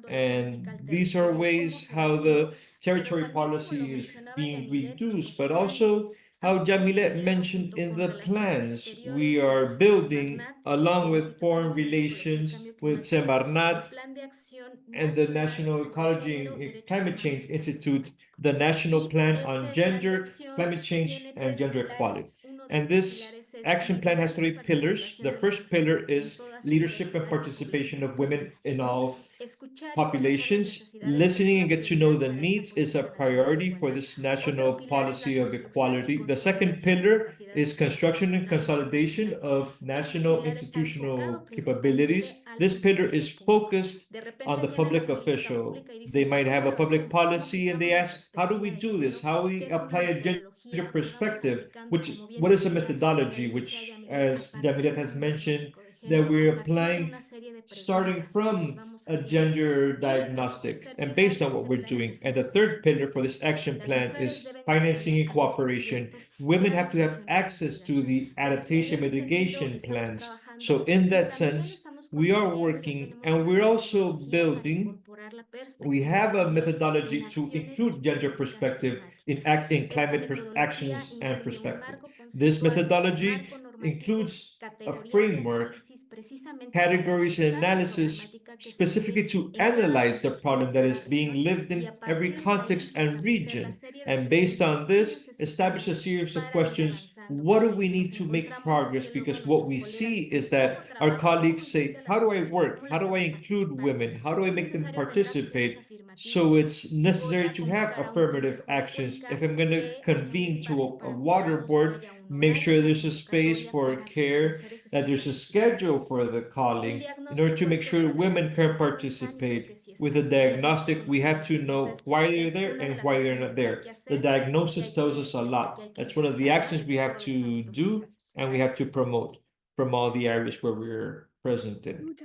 And these are ways how the territory policy is being reduced, but also how Jamilet mentioned in the plans, we are building, along with foreign relations, with Semarnat and the National Ecology and Climate Change Institute, the National Plan on Gender, Climate Change, and Gender Equality. And this action plan has 3 pillars. The first pillar is leadership and participation of women in all populations. Listening and get to know the needs is a priority for this national policy of equality. The second pillar is construction and consolidation of national institutional capabilities. This pillar is focused on the public official. They might have a public policy and they ask, how do we do this? How we apply a gender perspective? What is a methodology, which, as Jamilet has mentioned, that we're applying starting from a gender diagnostic and based on what we're doing. And the third pillar for this action plan is financing and cooperation. Women have to have access to the adaptation mitigation plans. So in that sense, we are working and we're also building. We have a methodology to include gender perspective in climate actions and perspective. This methodology includes a framework, categories, and analysis specifically to analyze the problem that is being lived in every context and region. And based on this, establish a series of questions. What do we need to make progress? Because what we see is that our colleagues say, how do I work? How do I include women? How do I make them participate? So it's necessary to have affirmative actions. If I'm going to convene to a water board, make sure there's a space for care, that there's a schedule for the calling in order to make sure women can participate. With a diagnostic, we have to know why they're there and why they're not there. The diagnosis tells us a lot. That's one of the actions we have to do and we have to promote from all the areas where we're present in.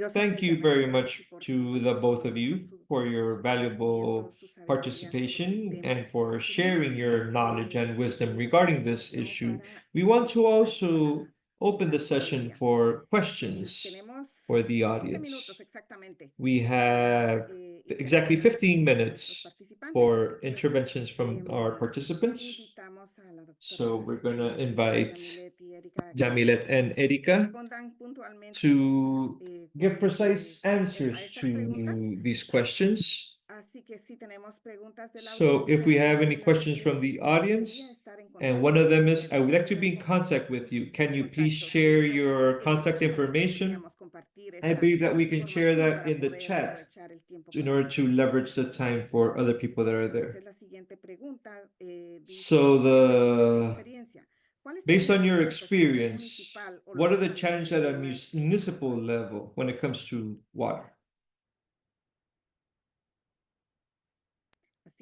Thank you very much to the both of you for your valuable participation and for sharing your knowledge and wisdom regarding this issue. We want to also open the session for questions for the audience. We have exactly 15 minutes for interventions from our participants. So we're going to invite Jamilet and Erika to give precise answers to these questions. So if we have any questions from the audience, and one of them is, I would like to be in contact with you. Can you please share your contact information? I believe that we can share that in the chat in order to leverage the time for other people that are there. So based on your experience, what are the challenges at a municipal level when it comes to water?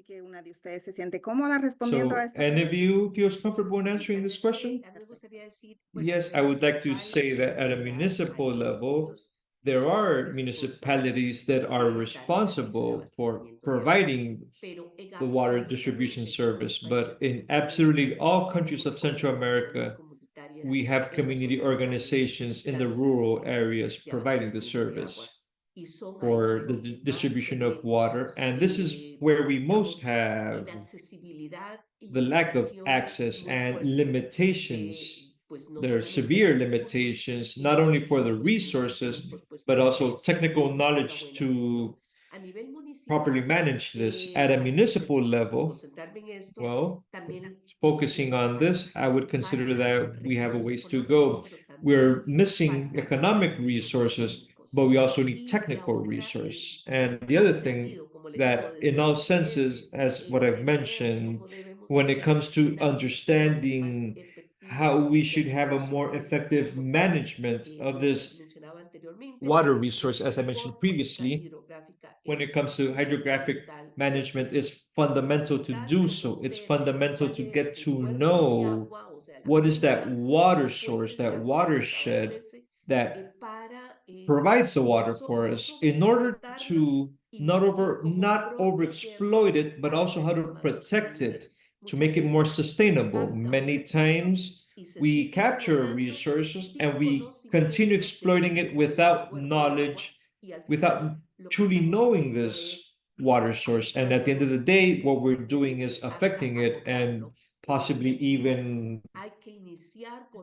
So any of you feels comfortable in answering this question? Yes, I would like to say that at a municipal level, there are municipalities that are responsible for providing the water distribution service, but in absolutely all countries of Central America, we have community organizations in the rural areas providing the service for the distribution of water. And this is where we most have the lack of access and limitations. There are severe limitations, not only for the resources, but also technical knowledge to properly manage this at a municipal level, well, focusing on this, I would consider that we have a ways to go. We're missing economic resources, but we also need technical resource. And the other thing that in all senses, as what I've mentioned, when it comes to understanding how we should have a more effective management of this water resource, as I mentioned previously, when it comes to hydrographic management, is fundamental to do so. It's fundamental to get to know what is that water source, that watershed that provides the water for us in order to not overexploit it, but also how to protect it to make it more sustainable. Many times we capture resources and we continue exploiting it without knowledge, without truly knowing this water source. And at the end of the day, what we're doing is affecting it and possibly even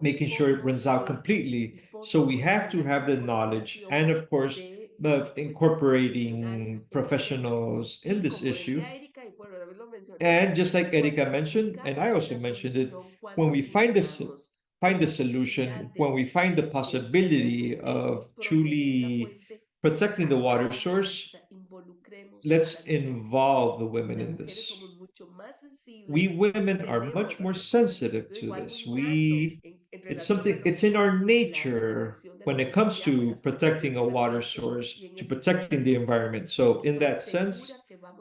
making sure it runs out completely. So we have to have the knowledge and, of course, of incorporating professionals in this issue. And just like Erika mentioned, and I also mentioned it, when we find the solution, when we find the possibility of truly protecting the water source, let's involve the women in this. We women are much more sensitive to this. It's something, it's in our nature when it comes to protecting a water source, to protecting the environment. So in that sense,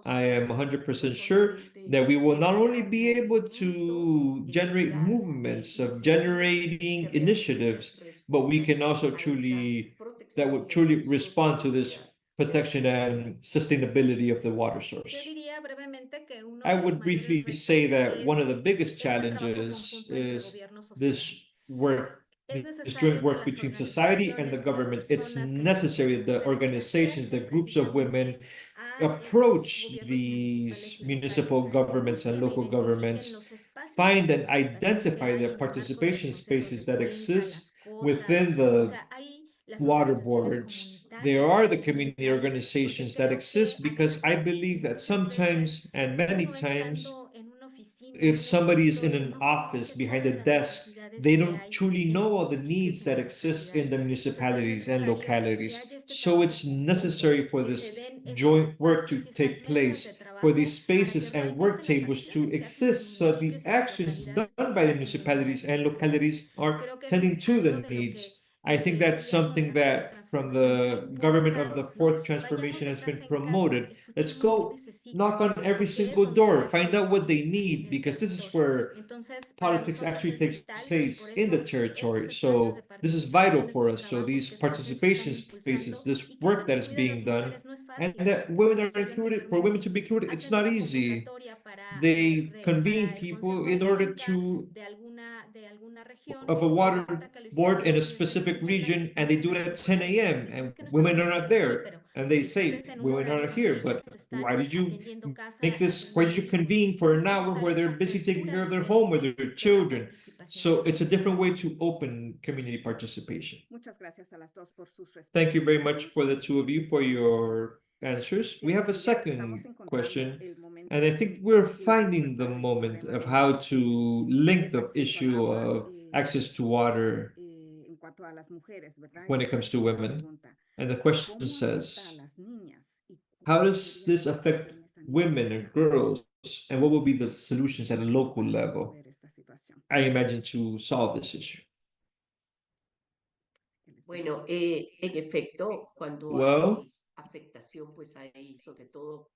I am 100% sure that we will not only be able to generate movements of generating initiatives, but we can also that would truly respond to this protection and sustainability of the water source. I would briefly say that one of the biggest challenges is this work, this joint work between society and the government. It's necessary that the organizations, the groups of women approach these municipal governments and local governments, find and identify the participation spaces that exist within the water boards. There are the community organizations that exist because I believe that sometimes and many times, if somebody is in an office behind a desk, they don't truly know all the needs that exist in the municipalities and localities. So it's necessary for this joint work to take place, for these spaces and work tables to exist, so the actions done by the municipalities and localities are tending to the needs. I think that's something that from the government of the fourth transformation has been promoted. Let's go knock on every single door, find out what they need, because this is where politics actually takes place in the territory. So this is vital for us. So these participation spaces, this work that is being done, and that women are included, for women to be included, it's not easy. They convene people in order to of a water board in a specific region, and they do it at 10 a.m. and women are not there. And they say, women are not here, but why did you why did you convene for an hour where they're busy taking care of their home with their children? So it's a different way to open community participation. Thank you very much for the two of you for your answers. We have a second question, and I think we're finding the moment of how to link the issue of access to water when it comes to women. And the question says, how does this affect women and girls, and what will be the solutions at a local level, I imagine, to solve this issue? Bueno, en efecto, cuando Well, hay afectación, pues hay sobre todo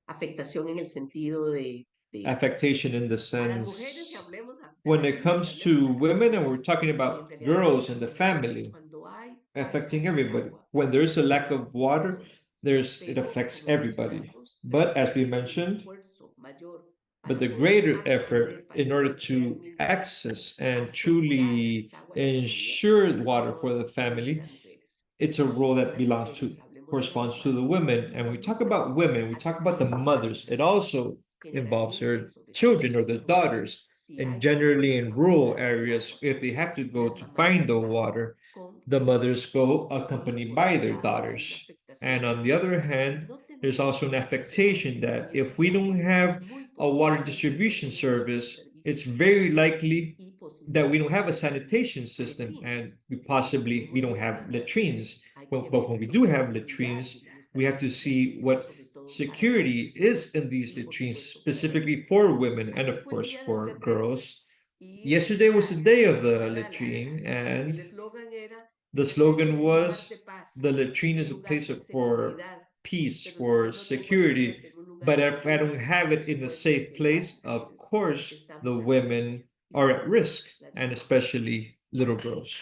afectación en el sentido de affectation in the a las mujeres y sense hablemos when it hablemos comes to especialmente a las women, and mujeres, we're talking pero about en realidad girls and the todas las mujeres, family, cuando hay affecting falta de everybody. agua, When there's a lack of water, todas, it pero affects como everybody. mencionamos, But as we el mentioned, esfuerzo mayor but para the poder greater acceder, effort para in order poder to realmente access and asegurar truly esta agua de la familia ensure es un water for the rol de family, las mujeres. it's a role A that las belongs mujeres, to, hablemos de las corresponds to the mamás, women. And we talk about women, we talk about the mothers. It also involves their children or their daughters. And generally in rural areas, if they have to go to find the water, the mothers go accompanied by their daughters. And on the other hand, There's also an expectation that if we don't have a water distribution service, it's very likely that we don't have a sanitation system and we don't have latrines. But when we do have latrines, we have to see what security is in these latrines, specifically for women and of course for girls. Yesterday was the day of the latrine, and the slogan was the latrine is a place for peace, for security. But if I don't have it in a safe place, of course, the women are at risk, and especially little girls.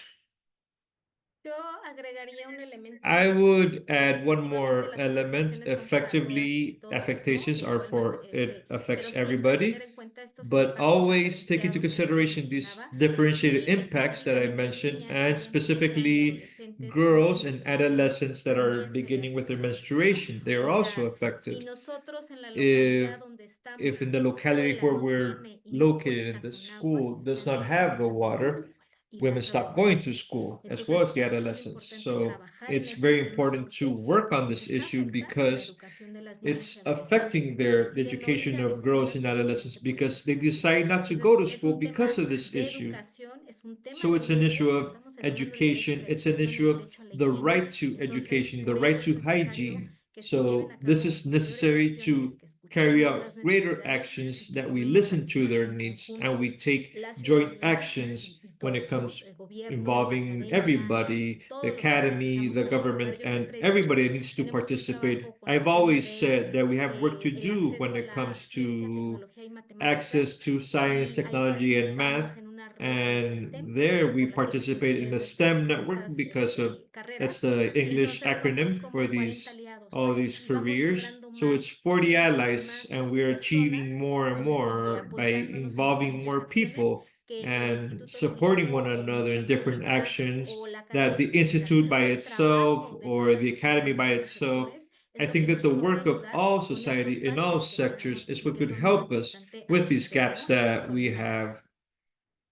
Yo agregaría un elemento I más. would add one Efectivamente, more las element. afectaciones son para todas y Effectively, todos, ¿no? affectations are Bueno, for it pero affects siempre tener everybody, en cuenta estos but impactos always take into diferenciados, como les consideration these mencionaba, differentiated y impacts that I específicamente en mentioned, niñas, and niñas que empiezan y specifically adolescentes con su girls and menstruación, adolescents that are también se ve beginning with their afectado, ¿no? menstruation. They are O also sea, si affected. nosotros en la If localidad donde if estamos in the la locality escuela where no we're tiene y no located in cuenta the con agua, school does las not niñas have the dejan de ir a la water, escuela y women las stop going to adolescentes. school, as well Entonces as the es muy adolescents. importante So trabajar en it's este very tema important to porque work on pues this está issue afectando la because educación de las niñas y it's adolescentes affecting que the deciden no ir education a la of girls escuela and adolescents precisamente por esta because they situación. decide not to Entonces, go to es school un because tema of this de issue. educación, es un tema So de it's an issue derechos. of Estamos hablando del derecho a education, la it's an educación, el issue of derecho a la the higiene. right to Entonces, education, the por right ello es to necesario hygiene. que se lleven So a this cabo is mayores necessary acciones, to que carry escuchemos las out greater necesidades y actions que that we tomemos listen to acción their en needs and conjunto, we take la joint ciudadanía actions y when it todos, ¿no? comes El gobierno, la involving academia y everybody, the todos los que academy, necesitamos the participar. government, Yo and siempre he dicho, everybody needs to tenemos un participate. trabajo con el I've tema always de said that we have work to el do when acceso a it la comes ciencia, to tecnología y matemáticas access to science, y ahí technology, and participamos math. en una red de STEM And there we por las siglas en participate in inglés the STEM de network estas because of that's carreras the y English entonces somos acronym for como 40 these aliados all these y vamos careers. logrando So it's más 40 y allies, más and we're achieving personas more and y more by apoyándonos en involving diferentes more acciones people que el and instituto supporting solito one o another in Ministerio different solita actions o la that academia the solita. institute by El itself trabajo de or toda the academy sociedad by en otros itself. sectores es I lo que think that nos the puede work of ayudar all con estos society in all baches que sectors tenemos is y what que could son muy help us importante with these atender, gaps ¿no? Estas that we have problemáticas.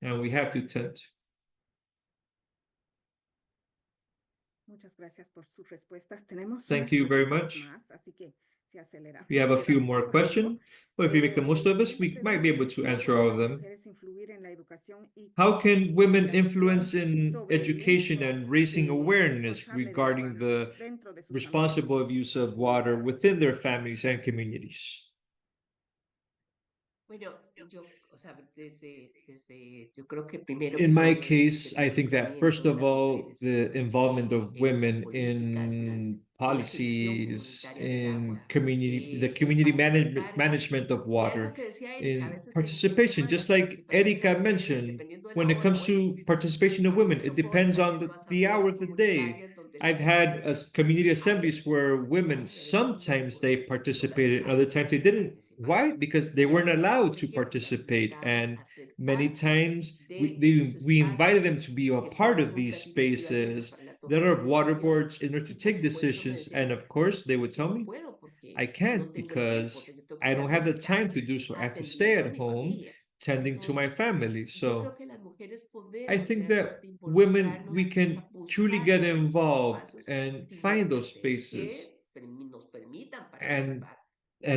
and we have to tend. Muchas gracias por sus respuestas. Tenemos Thank unas you very preguntas much. más, así que si aceleramos, We have a few quedan more poco tiempo. questions, but if we make the Pero most la of this, segunda we might be pregunta able es, to ¿cómo answer all pueden of las them. mujeres influir en la educación y How can women influence concienciación in sobre el education uso and raising awareness responsable de agua regarding the dentro de sus familias responsible use y of water comunidades? within their families and communities? Bueno, yo, o sea, yo creo que primero In que my todo case, desde el I think that first involucramiento de of las all, mujeres the involvement of en las women políticas in y la gestión policies, comunitaria del in agua, community, the el community participar management of y algo water, que decía Erika, a in veces el participation, tema de la just like participación de Erika las mujeres, mentioned, dependiendo de la when it hora, comes bueno, to participation of a mí women, me it tocó depends estar on yendo a the hour asambleas of the day. comunitarias donde las I've had mujeres community habían assemblies where women y a veces no sometimes they podían participated, other localizarse times they y didn't. participar. Why? Because they Y a weren't veces, allowed por to ejemplo, las participate. invitamos And a ser many parte times de esos we invited them espacios to be a que son part las of these juntas directivas y mesas spaces para la that toma are de of water decisiones. boards in order to Y por take supuesto me decisions. And decían, of course, they es would que tell no me, puedo I porque no can't tengo tiempo, o because sea, yo tengo que I estar don't have the time to dedicadas do so. I have to stay atendiendo a at mi home familia. tending to my Entonces, family. yo creo So que las mujeres I podemos think that realmente women, involucrarnos, we o sea, can truly buscar get esos involved espacios and find those favorecer spaces que nos permitan and participar.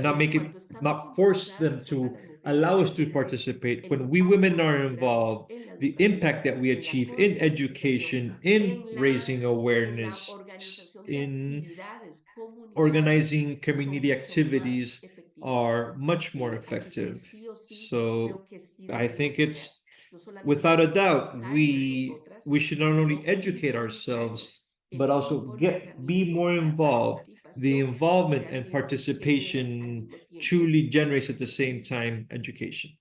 not Porque make cuando it, estamos not force them involucrados a to las mujeres en allow la us to educación, participate. el When we impacto women que are logramos involved, en la the educación, impact that we en la achieve in concientización, education, in raising en la awareness, organización de in actividades comunitarias organizing son community mucho más activities efectivas. are much more Así que effective. sí o sí, So creo que sí I debemos think de ser, it's no solamente without a doubt, educarnos we nosotras, should not only sino educate ourselves, involucrarnos. but El also be involucramiento more y la involved. The participación involvement and realmente genera al participation mismo tiempo truly generates at the same disciplina. time education.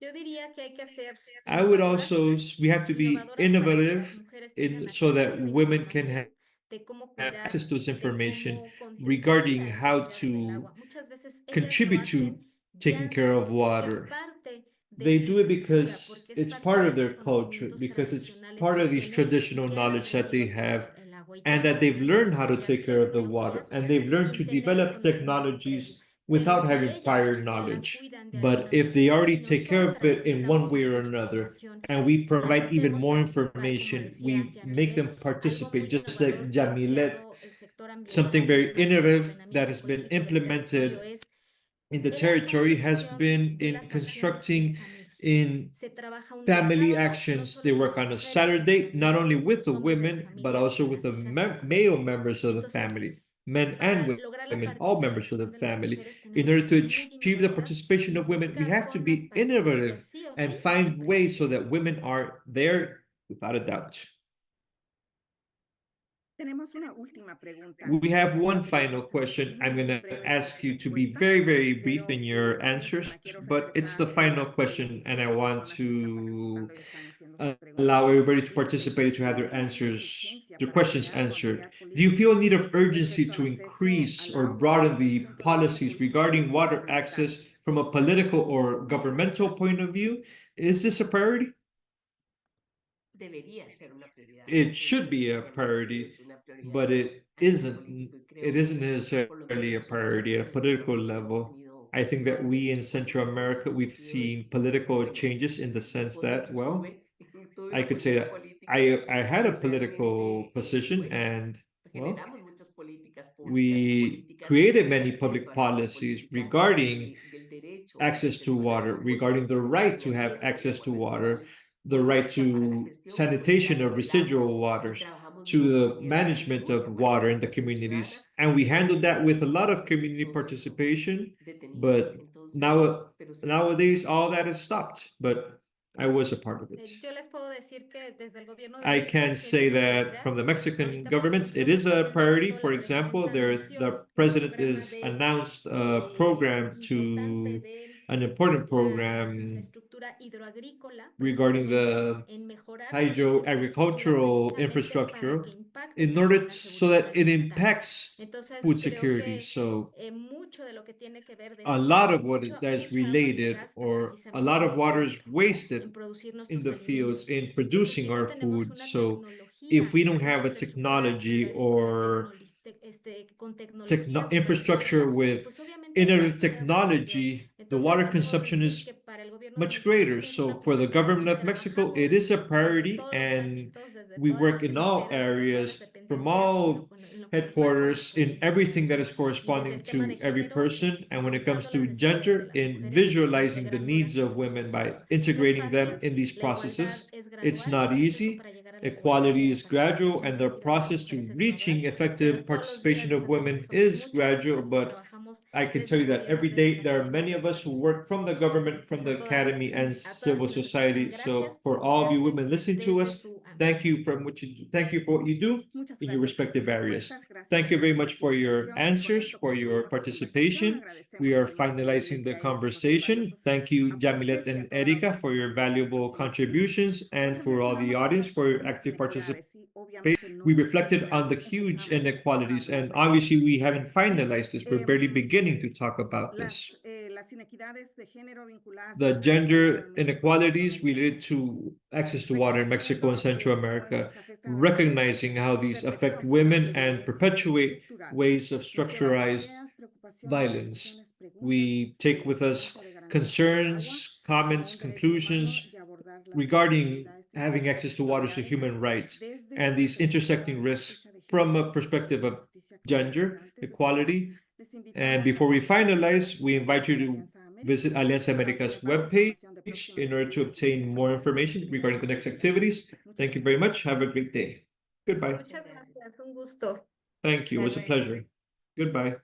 Yo diría que hay que ser I would also, we have to be innovadoras para que las innovative mujeres tengan so acceso a that esta women can información de cómo have cuidar, access to this de information cómo contribuir regarding a este how cuidado del to agua. Muchas veces ellas lo contribute to hacen taking ya care of porque es water. parte de They su do it cultura, because porque es it's parte de part of estos their culture, conocimientos because it's tradicionales part que of these tienen y traditional que han knowledge that they aprendido a have, cuidar el agua y que and han that they've aprendido a learned how to desarrollar take care of the water, tecnologías and they've learned to sin tener un develop conocimiento previo. technologies without si having ellas prior ya knowledge. cuidan de But alguna if they manera already y take care of nosotras it les in one damos way or mejor another, información, and we las provide even hacemos more participar, como information, decía we make Yamilet, them algo participate, muy just like innovador que ha Jamilet, empleado el sector something ambiental very para el innovative that ordenamiento has been ecológico del territorio implemented es in the la territory has construcción been de in las acciones en constructing familia. in Se trabaja un día family sábado, no actions. They solo con work las on a mujeres en la Saturday, not familia, only con with los the hombres de la women, but familia, also con with las the hijas y con los male hijos. members of the Entonces, family, men and para lograr la women, all members of the participación de las family. mujeres In tenemos que order to ser muy achieve the innovadoras participation y of women, we buscar have to formas be para que las mujeres innovative sí o sí and estén find ways so presentes. that women are there without a doubt. Tenemos una última pregunta. We have Voy a one pedir que final sean question. I'm muy going to breves en ask su you to be respuesta, very, very brief pero in your esta answers, última quiero but it's the respetar final las question, and I want personas que están to participando y están haciendo sus allow preguntas. everybody to Dice, participate to have ¿siente their usted una answers, urgencia their para questions ampliar o answered. ampliar Do you feel a políticas need of urgency respecto al to acceso increase al or agua broaden desde un the punto de vista policies político y regarding water gubernamental? access from a political or governmental point of view? Is this a priority? Debería ser una prioridad. It No should be a necesariamente priority, es una prioridad but it a nivel isn't. político y creo It isn't que por lo menos necessarily a nosotros priority at a en political Centroamérica hemos level. tenido I think that we in cambios Central políticos America, en el we've sentido de seen que, political bueno, changes in the mi sense esposo y that, yo well, tuvimos I could say posición that política I had a y political realmente, position bueno, and, well, generamos muchas políticas públicas y we políticas created de many acceso public al agua, policies políticas regarding del derecho al access to acceso al water, agua, regarding the políticas de right to have saneamiento de access aguas to water, residuales, the right política para la to gestión sanitation comunitaria of del agua residual y waters, trabajamos to mucho the y eso con management of mucha water in the participación ciudadana, communities. And we pero handled that with a lot of desafortunadamente community todo eso participation, detenido. but Entonces, pero sí es una nowadays prioridad. all that is stopped, but I was a part of it. Yo les puedo decir que desde el gobierno de I México can sí es say una that prioridad. from the Mexican Ahorita, por government, ejemplo, it se is está a priority. pensando, For la example, presidenta anunció the un president programa is de announced a program importante to de an important la program infraestructura hidroagrícola, regarding precisamente the en mejorar toda esta hydro infraestructura agricultural precisamente para infrastructure que impacte in también order en la so seguridad that it alimentaria. impacts Entonces, food creo security. que So mucho de lo que tiene que ver, a decía, lot of what is that is mucha agua se related, gasta or a lot of water is precisamente wasted en producir in nuestros the fields alimentos. in Entonces, si producing no our tenemos food. una So if tecnología, we don't una have a infraestructura technology hidroagrícola or con tecnologías de infrastructure vanguardia, with pues obviamente el innovative gasto de agua es mayor. technology, the Entonces, water les puedo consumption decir is que para el gobierno de much México greater. sí es una So for the prioridad government y of Mexico, it is trabajamos a desde priority, todos los and ámbitos, desde we todas work las in all trincheras, desde todas las areas, from dependencias, all en lo que nos va a headquarters, in correspondiendo everything that realmente. is Y desde corresponding el tema de to every género, person. And when it comes pensando las to necesidades de gender, las in mujeres e visualizing the needs integrándolas en of estos women by procesos. No es integrating them fácil, in these la igualdad processes, es it's gradual, el not proceso easy. para llegar a la igualdad y Equality a la is gradual, participación and the efectiva de las process to mujeres es reaching gradual, pero effective todos los días, participation of women somos is muchas gradual. las que But trabajamos I can desde tell el you that gobierno, every desde day la there are academia, many of desde us la who work sociedad from the civil. government, from Pues the academy, and a todas civil quienes nos escuchan, society. gracias So for por lo que all of you hacen women listening to desde us, su thank ámbito. you for what you do. Thank you for what you do Muchas in your gracias por sus respective areas. respuestas, gracias Thank you por very su much for your participación y con answers, esto for your concluimos la conversación. participation. We Agradecemos are igualmente a finalizing Yamilet y the a Erika por sus conversation. valiosos Thank you, Jamilet aportes y a and toda la Erika, for audiencia por your su valuable participación activa. contributions, Hoy and for all the reflexionamos sobre audience las for your profundas active participation. inequidades y obviamente We no reflected on the terminamos, huge empezamos a inequalities, hablar and de obviously ellas. we haven't finalized this. We're barely Em, beginning to talk about this. las inequidades de género vinculadas The al agua y saneado gender en México y inequalities Centroamérica. related to access to water in Mexico Reconociendo and Central cómo America, estos afectan a las mujeres, recognizing how these affect perpetúan formas women de and violencia perpetuate estructural. ways of Nos quedan structuralized ideas, preocupaciones, violence. conclusiones, preguntas We sobre take la with us importancia de garantizar el agua concerns, como comments, un derecho humano conclusions y abordar las regarding vulnerabilidades having access to water as a territoriales human right desde and la these perspectiva intersecting de risks justicia de from género a y perspective de of justicia climática. gender Antes de cerrar, equality. les And invitamos a before we visitar la finalize, we web invite you de to Alianza visit Américas Alianza para America's obtener más webpage información de próximas in order to actividades y obtain muchas more otras information regarding the actividades. next activities. Muchas Thank you very gracias. much. Have a great day. Goodbye. Muchas gracias, un gusto. Thank you. It was a Hasta luego. pleasure. Goodbye.